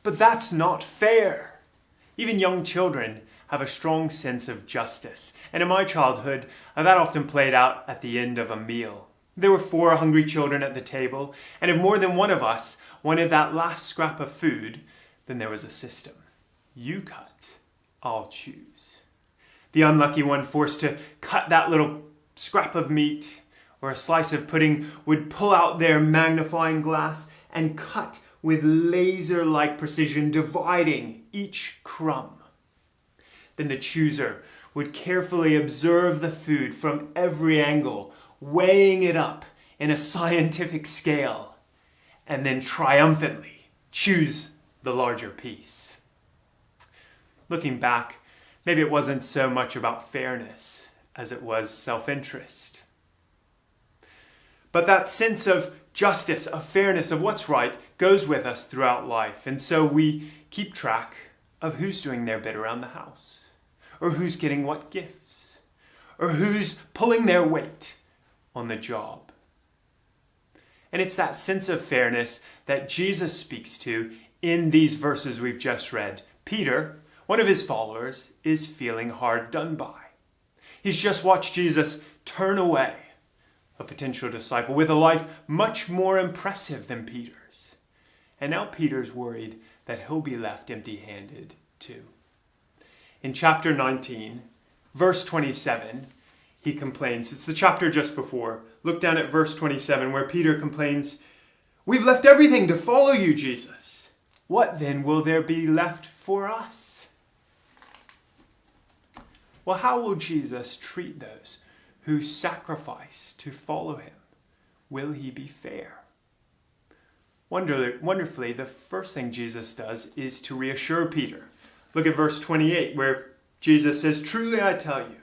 But that's not fair. Even young children have a strong sense of justice. And in my childhood, that often played out at the end of a meal. There were 4 hungry children at the table, and if more than one of us wanted that last scrap of food, then there was a system. You cut, I'll choose. The unlucky one forced to cut that little scrap of meat or a slice of pudding would pull out their magnifying glass and cut with laser-like precision, dividing each crumb. Then the chooser would carefully observe the food from every angle, weighing it up in a scientific scale, and then triumphantly choose the larger piece. Looking back, maybe it wasn't so much about fairness as it was self-interest. But that sense of justice, of fairness, of what's right, goes with us throughout life. And so we keep track of who's doing their bit around the house, or who's getting what gifts, or who's pulling their weight on the job. And it's that sense of fairness that Jesus speaks to in these verses we've just read. Peter, one of his followers, is feeling hard done by. He's just watched Jesus turn away a potential disciple with a life much more impressive than Peter's. And now Peter's worried that he'll be left empty-handed too. In chapter 19, verse 27, he complains. It's the chapter just before. Look down at verse 27 where Peter complains, "We've left everything to follow you, Jesus. What then will there be left for us?" Well, how will Jesus treat those who sacrifice to follow him? Will he be fair? Wonderfully, the first thing Jesus does is to reassure Peter. Look at verse 28 where Jesus says, "Truly I tell you,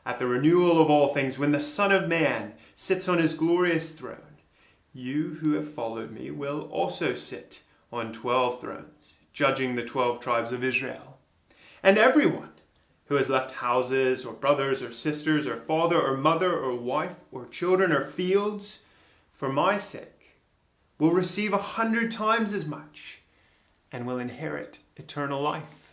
at the renewal of all things, when the Son of Man sits on his glorious throne, you who have followed me will also sit on 12 thrones, judging the 12 tribes of Israel. And everyone who has left houses or brothers or sisters or father or mother or wife or children or fields for my sake will receive 100 times as much and will inherit eternal life."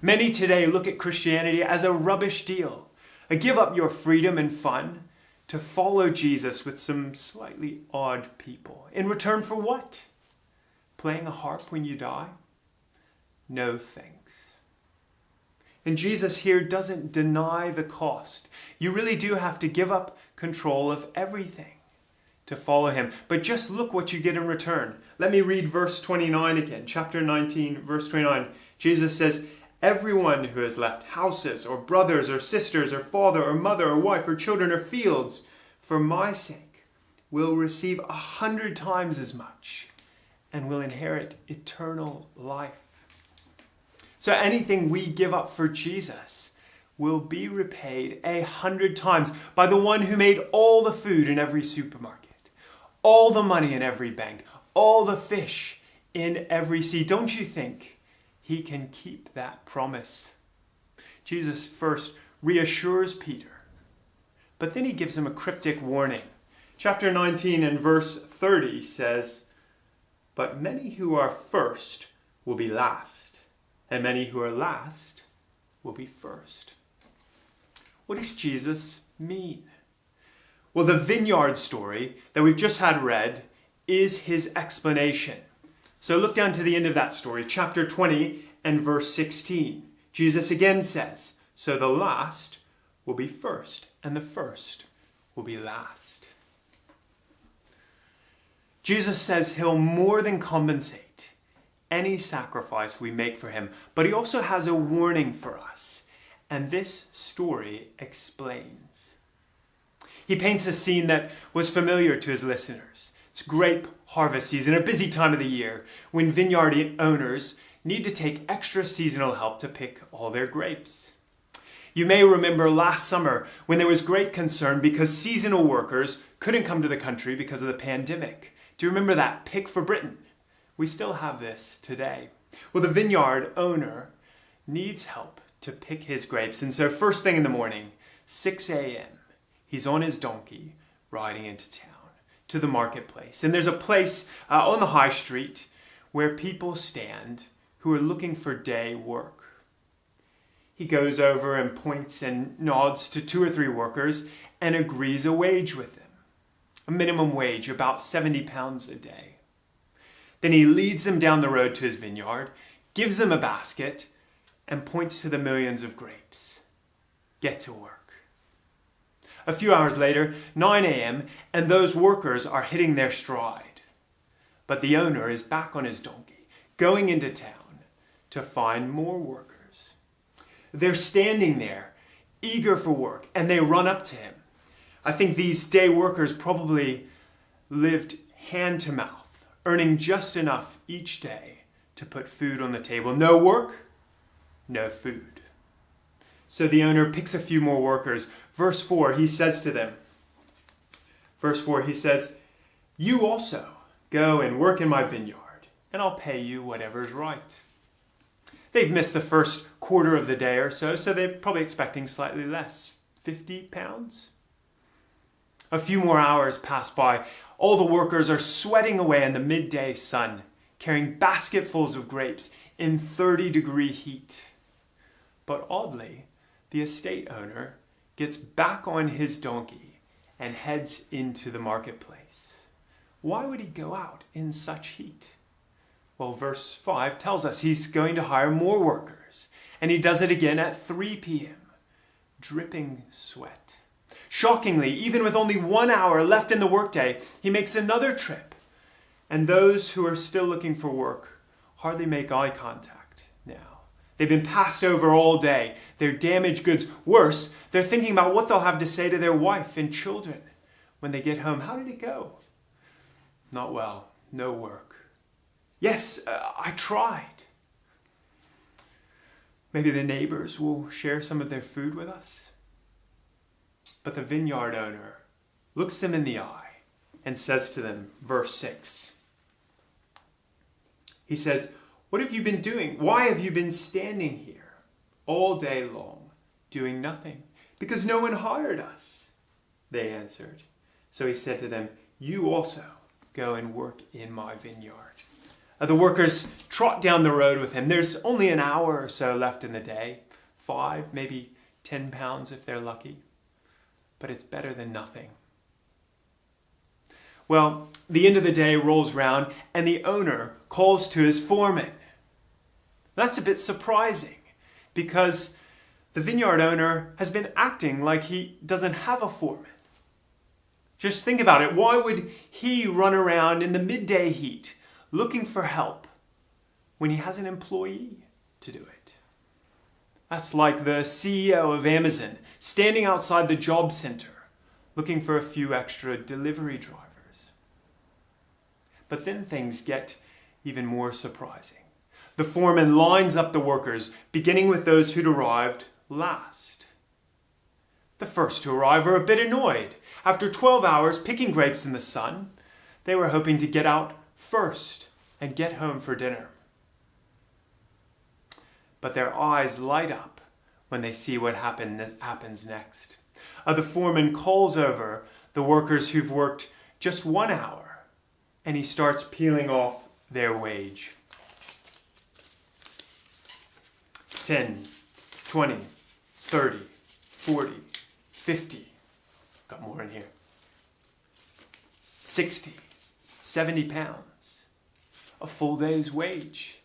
Many today look at Christianity as a rubbish deal, a give up your freedom and fun to follow Jesus with some slightly odd people. In return for what? Playing a harp when you die? No thanks. And Jesus here doesn't deny the cost. You really do have to give up control of everything to follow him. But just look what you get in return. Let me read verse 29 again. Chapter 19, verse 29. Jesus says, "Everyone who has left houses or brothers or sisters or father or mother or wife or children or fields for my sake will receive 100 times as much and will inherit eternal life." So anything we give up for Jesus will be repaid 100 times by the one who made all the food in every supermarket, all the money in every bank, all the fish in every sea. Don't you think he can keep that promise? Jesus first reassures Peter, but then he gives him a cryptic warning. Chapter 19 and verse 30 says, "But many who are first will be last, and many who are last will be first." What does Jesus mean? Well, the vineyard story that we've just had read is his explanation. So look down to the end of that story, chapter 20 and verse 16. Jesus again says, "So the last will be first, and the first will be last." Jesus says he'll more than compensate any sacrifice we make for him, but he also has a warning for us, and this story explains. He paints a scene that was familiar to his listeners. It's grape harvest season, a busy time of the year, when vineyard owners need to take extra seasonal help to pick all their grapes. You may remember last summer when there was great concern because seasonal workers couldn't come to the country because of the pandemic. Do you remember that? Pick for Britain. We still have this today. Well, the vineyard owner needs help to pick his grapes. And so first thing in the morning, 6 a.m., he's on his donkey riding into town to the marketplace. And there's a place on the high street where people stand who are looking for day work. He goes over and points and nods to 2 or 3 workers and agrees a wage with them. A minimum wage, about £70 a day. Then he leads them down the road to his vineyard, gives them a basket, and points to the millions of grapes. Get to work. A few hours later, 9 a.m., and those workers are hitting their stride. But the owner is back on his donkey, going into town to find more workers. They're standing there, eager for work, and they run up to him. I think these day workers probably lived hand to mouth, earning just enough each day to put food on the table. No work, no food. So the owner picks a few more workers. Verse 4, he says to them, "You also go and work in my vineyard, and I'll pay you whatever's right." They've missed the first quarter of the day or so they're probably expecting slightly less, £50. A few more hours pass by. All the workers are sweating away in the midday sun, carrying basketfuls of grapes in 30-degree heat. But oddly, the estate owner gets back on his donkey and heads into the marketplace. Why would he go out in such heat? Well, verse 5 tells us he's going to hire more workers, and he does it again at 3 p.m., dripping sweat. Shockingly, even with only 1 hour left in the workday, he makes another trip, and those who are still looking for work hardly make eye contact now. They've been passed over all day, their damaged goods. Worse, they're thinking about what they'll have to say to their wife and children when they get home. How did it go? Not well, no work. Yes, I tried. Maybe the neighbors will share some of their food with us. But the vineyard owner looks them in the eye and says to them, verse 6. He says, "What have you been doing? Why have you been standing here all day long, doing nothing?" "Because no one hired us," they answered. So he said to them, "You also go and work in my vineyard." The workers trot down the road with him. There's only an hour or so left in the day. 5, maybe 10 pounds if they're lucky. But it's better than nothing. Well, the end of the day rolls round and the owner calls to his foreman. That's a bit surprising because the vineyard owner has been acting like he doesn't have a foreman. Just think about it. Why would he run around in the midday heat looking for help when he has an employee to do it? That's like the CEO of Amazon standing outside the job center looking for a few extra delivery drivers. But then things get even more surprising. The foreman lines up the workers, beginning with those who'd arrived last. The first to arrive are a bit annoyed. After 12 hours picking grapes in the sun, they were hoping to get out first and get home for dinner. But their eyes light up when they see what happens next. The foreman calls over the workers who've worked just 1 hour, and he starts peeling off their wage. 10, 20, 30, 40, 50. Got more in here. 60, 70 pounds. A full day's wage.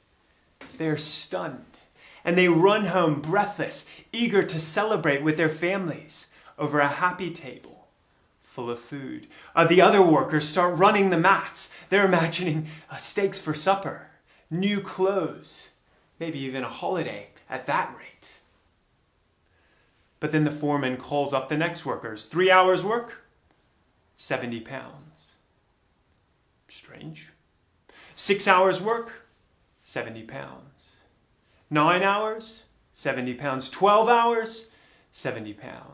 They're stunned. And they run home breathless, eager to celebrate with their families over a happy table full of food. The other workers start running the mats. They're imagining steaks for supper, new clothes, maybe even a holiday at that rate. But then the foreman calls up the next workers. 3 hours work, 70 pounds. Strange. 6 hours work, 70 pounds. 9 hours, 70 pounds. 12 hours, 70 pounds.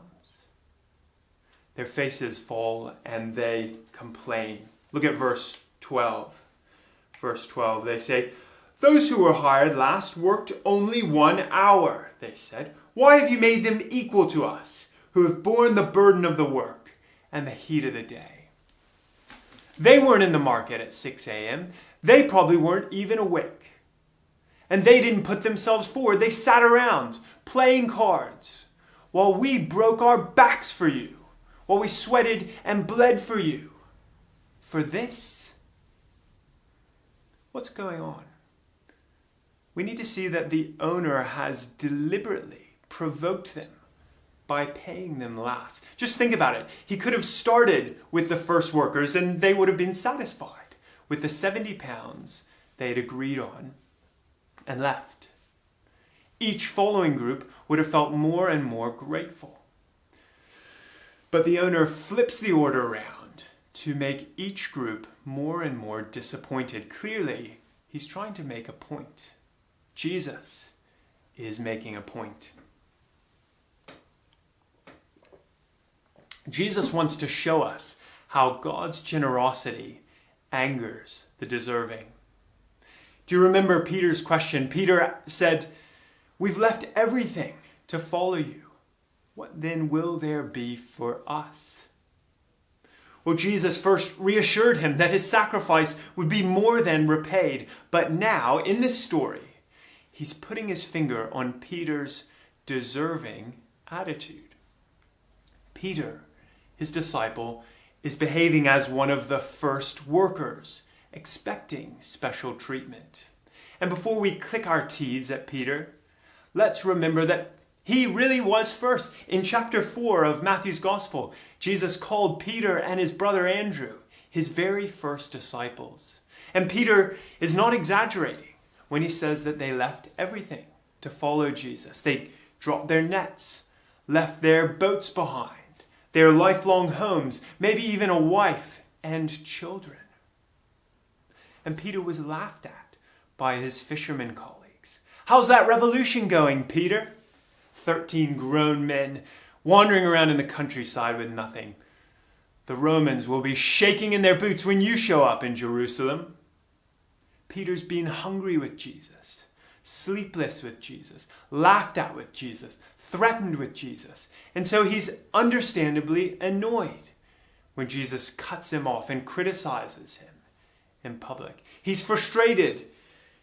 Their faces fall and they complain. Look at verse 12. Verse 12, they say, "Those who were hired last worked only 1 hour," they said. "Why have you made them equal to us, who have borne the burden of the work and the heat of the day?" They weren't in the market at 6 a.m. They probably weren't even awake. And they didn't put themselves forward. They sat around playing cards while we broke our backs for you, while we sweated and bled for you. For this? What's going on? We need to see that the owner has deliberately provoked them by paying them last. Just think about it. He could have started with the first workers and they would have been satisfied with the 70 pounds they had agreed on and left. Each following group would have felt more and more grateful. But the owner flips the order around to make each group more and more disappointed. Clearly, he's trying to make a point. Jesus is making a point. Jesus wants to show us how God's generosity angers the deserving. Do you remember Peter's question? Peter said, "We've left everything to follow you. What then will there be for us?" Well, Jesus first reassured him that his sacrifice would be more than repaid. But now, in this story, he's putting his finger on Peter's deserving attitude. Peter, his disciple, is behaving as one of the first workers, expecting special treatment. And before we click our teeth at Peter, let's remember that he really was first. In chapter 4 of Matthew's Gospel, Jesus called Peter and his brother Andrew his very first disciples. And Peter is not exaggerating when he says that they left everything to follow Jesus. They dropped their nets, left their boats behind, their lifelong homes, maybe even a wife and children. And Peter was laughed at by his fishermen colleagues. "How's that revolution going, Peter?" 13 grown men wandering around in the countryside with nothing. "The Romans will be shaking in their boots when you show up in Jerusalem." Peter's been hungry with Jesus, sleepless with Jesus, laughed at with Jesus, threatened with Jesus. And so he's understandably annoyed when Jesus cuts him off and criticizes him in public. He's frustrated,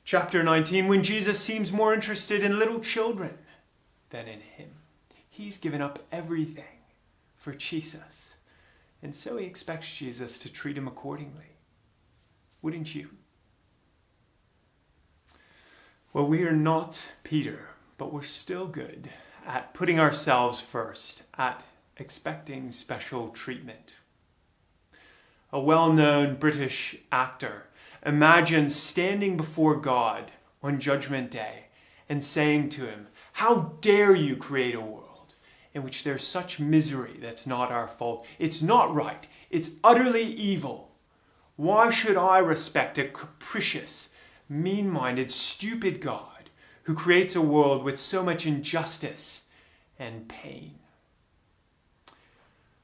chapter 19, when Jesus seems more interested in little children than in him. He's given up everything for Jesus. And so he expects Jesus to treat him accordingly. Wouldn't you? Well, we are not Peter, but we're still good at putting ourselves first, at expecting special treatment. A well-known British actor imagines standing before God on Judgment Day and saying to him, "How dare you create a world in which there's such misery that's not our fault? It's not right. It's utterly evil. Why should I respect a capricious, mean-minded, stupid God who creates a world with so much injustice and pain?"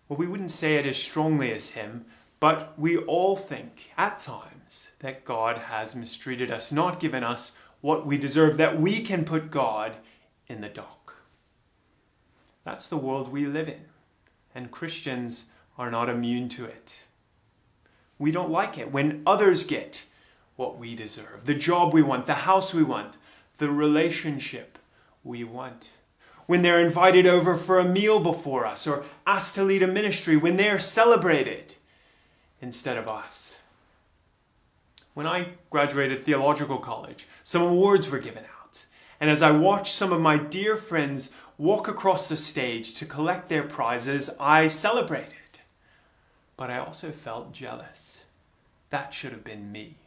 Well, we wouldn't say it as strongly as him, but we all think at times that God has mistreated us, not given us what we deserve, that we can put God in the dock. That's the world we live in, and Christians are not immune to it. We don't like it when others get what we deserve, the job we want, the house we want, the relationship we want. When they're invited over for a meal before us or asked to lead a ministry, when they're celebrated instead of us. When I graduated theological college, some awards were given out. And as I watched some of my dear friends walk across the stage to collect their prizes, I celebrated. But I also felt jealous. That should have been me.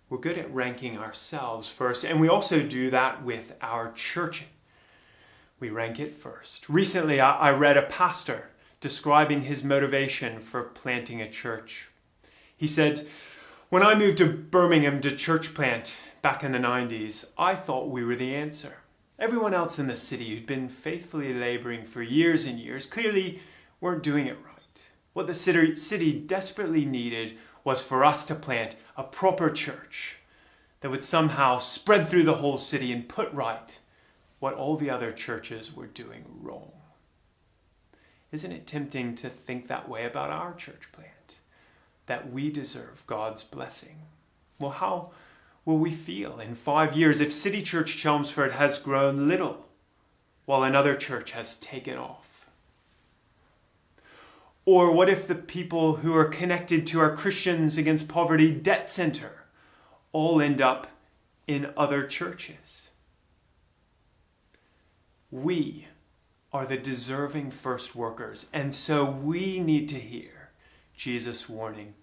We're good at ranking ourselves first, and we also do that with our church. We rank it first. Recently, I read a pastor describing his motivation for planting a church. He said, "When I moved to Birmingham to church plant back in the 90s, I thought we were the answer. Everyone else in the city who'd been faithfully laboring for years and years clearly weren't doing it right. What the city desperately needed was for us to plant a proper church that would somehow spread through the whole city and put right what all the other churches were doing wrong." Isn't it tempting to think that way about our church plant? that we deserve God's blessing. Well, how will we feel in 5 years if City Church Chelmsford has grown little while another church has taken off? Or what if the people who are connected to our Christians Against Poverty Debt Center all end up in other churches? We are the deserving first workers, and so we need to hear Jesus' warning.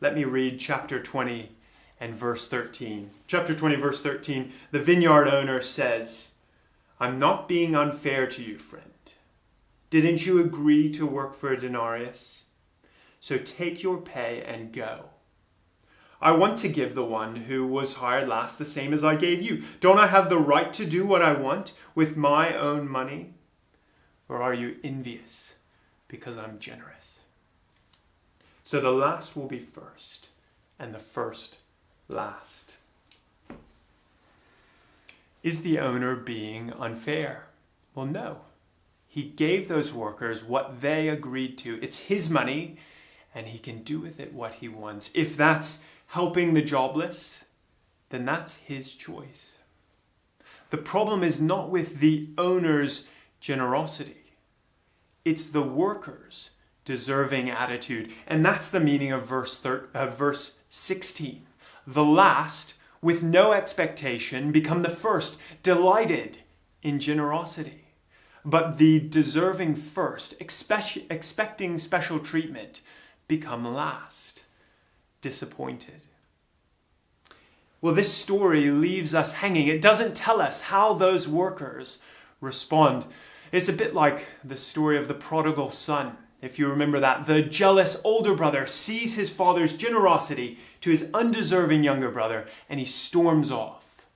Let me read chapter 20 and verse 13. Chapter 20, verse 13, the vineyard owner says, "I'm not being unfair to you, friend. Didn't you agree to work for a denarius? So take your pay and go. I want to give the one who was hired last the same as I gave you. Don't I have the right to do what I want with my own money? Or are you envious because I'm generous?" So the last will be first, and the first last. Is the owner being unfair? Well, no. He gave those workers what they agreed to. It's his money, and he can do with it what he wants. If that's helping the jobless, then that's his choice. The problem is not with the owner's generosity. It's the worker's deserving attitude. And that's the meaning of verse 16. The last, with no expectation, become the first, delighted in generosity. But the deserving first, expecting special treatment, become last, disappointed. Well, this story leaves us hanging. It doesn't tell us how those workers respond. It's a bit like the story of the prodigal son. If you remember that, the jealous older brother sees his father's generosity to his undeserving younger brother, and he storms off.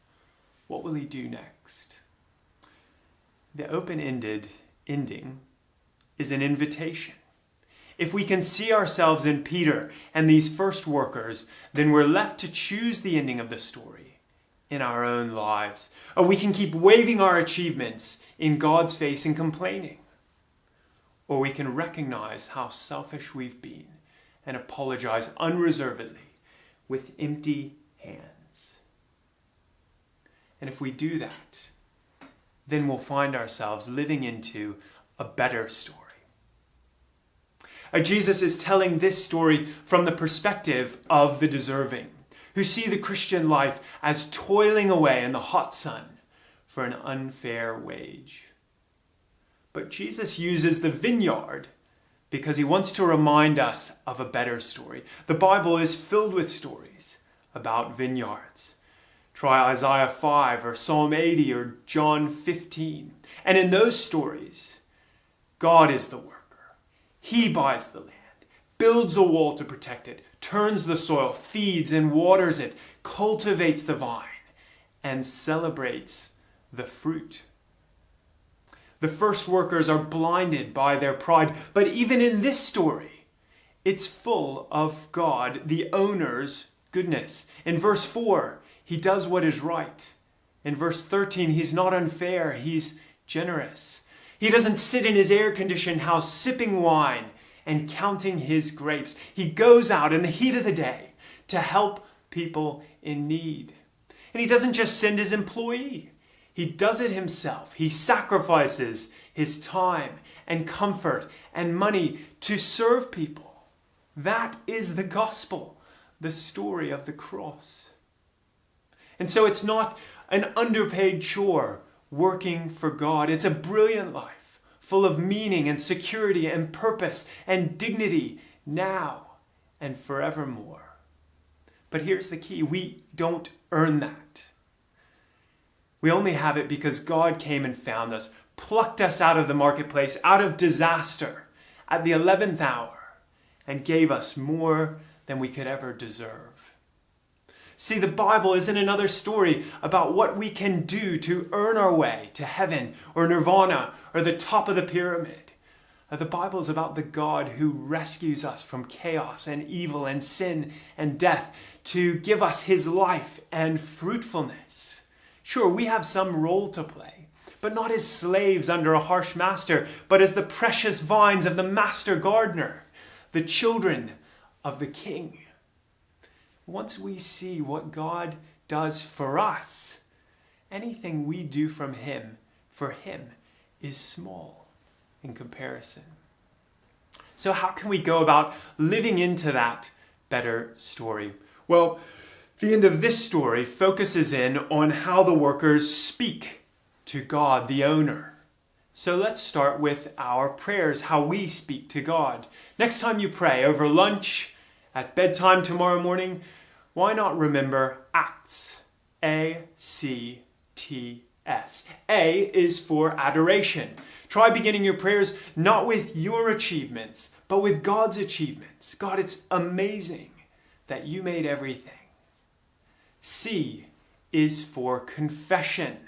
What will he do next? The open-ended ending is an invitation. If we can see ourselves in Peter and these first workers, then we're left to choose the ending of the story in our own lives. Or we can keep waving our achievements in God's face and complaining. Or we can recognize how selfish we've been and apologize unreservedly with empty hands. And if we do that, then we'll find ourselves living into a better story. Jesus is telling this story from the perspective of the deserving, who see the Christian life as toiling away in the hot sun for an unfair wage. But Jesus uses the vineyard because he wants to remind us of a better story. The Bible is filled with stories about vineyards. Try Isaiah 5 or Psalm 80 or John 15. And in those stories, God is the worker. He buys the land, builds a wall to protect it, turns the soil, feeds and waters it, cultivates the vine, and celebrates the fruit. The first workers are blinded by their pride, but even in this story, it's full of God, the owner's goodness. In verse 4, he does what is right. In verse 13, he's not unfair, he's generous. He doesn't sit in his air-conditioned house sipping wine and counting his grapes. He goes out in the heat of the day to help people in need. And he doesn't just send his employee. He does it himself. He sacrifices his time and comfort and money to serve people. That is the gospel, the story of the cross. And so it's not an underpaid chore working for God. It's a brilliant life, full of meaning and security and purpose and dignity now and forevermore. But here's the key. We don't earn that. We only have it because God came and found us, plucked us out of the marketplace, out of disaster at the 11th hour, and gave us more than we could ever deserve. See, the Bible isn't another story about what we can do to earn our way to heaven or nirvana or the top of the pyramid. The Bible is about the God who rescues us from chaos and evil and sin and death to give us his life and fruitfulness. Sure, we have some role to play, but not as slaves under a harsh master, but as the precious vines of the master gardener, the children of the King. Once we see what God does for us, anything we do for him is small in comparison. So how can we go about living into that better story? Well, the end of this story focuses in on how the workers speak to God, the owner. So let's start with our prayers, how we speak to God. Next time you pray, over lunch, at bedtime tomorrow morning, why not remember Acts? A-C-T-S. A is for adoration. Try beginning your prayers not with your achievements, but with God's achievements. God, it's amazing that you made everything. C is for confession.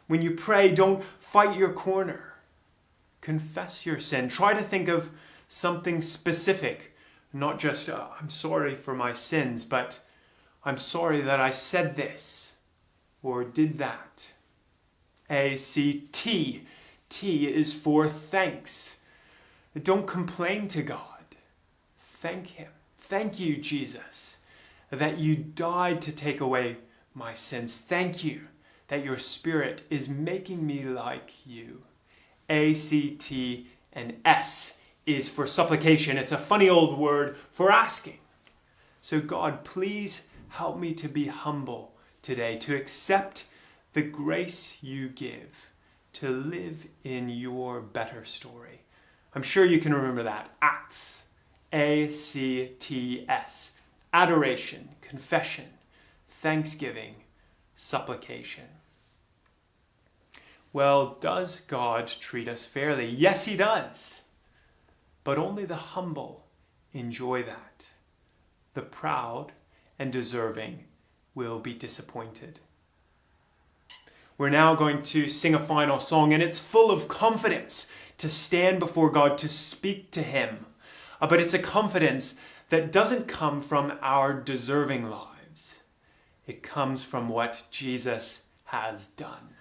When you pray, don't fight your corner. Confess your sin. Try to think of something specific, not just, I'm sorry for my sins, but I'm sorry that I said this or did that. A-C-T. T is for thanks. Don't complain to God. Thank him. Thank you, Jesus, that you died to take away my sins. Thank you that your Spirit is making me like you. A-C-T, and S is for supplication. It's a funny old word for asking. So God, please help me to be humble today, to accept the grace you give, to live in your better story. I'm sure you can remember that. Acts, A-C-T-S, adoration, confession, thanksgiving, supplication. Well, does God treat us fairly? Yes, he does. But only the humble enjoy that. The proud and deserving will be disappointed. We're now going to sing a final song, and it's full of confidence to stand before God, to speak to him. But it's a confidence that doesn't come from our deserving lives. It comes from what Jesus has done.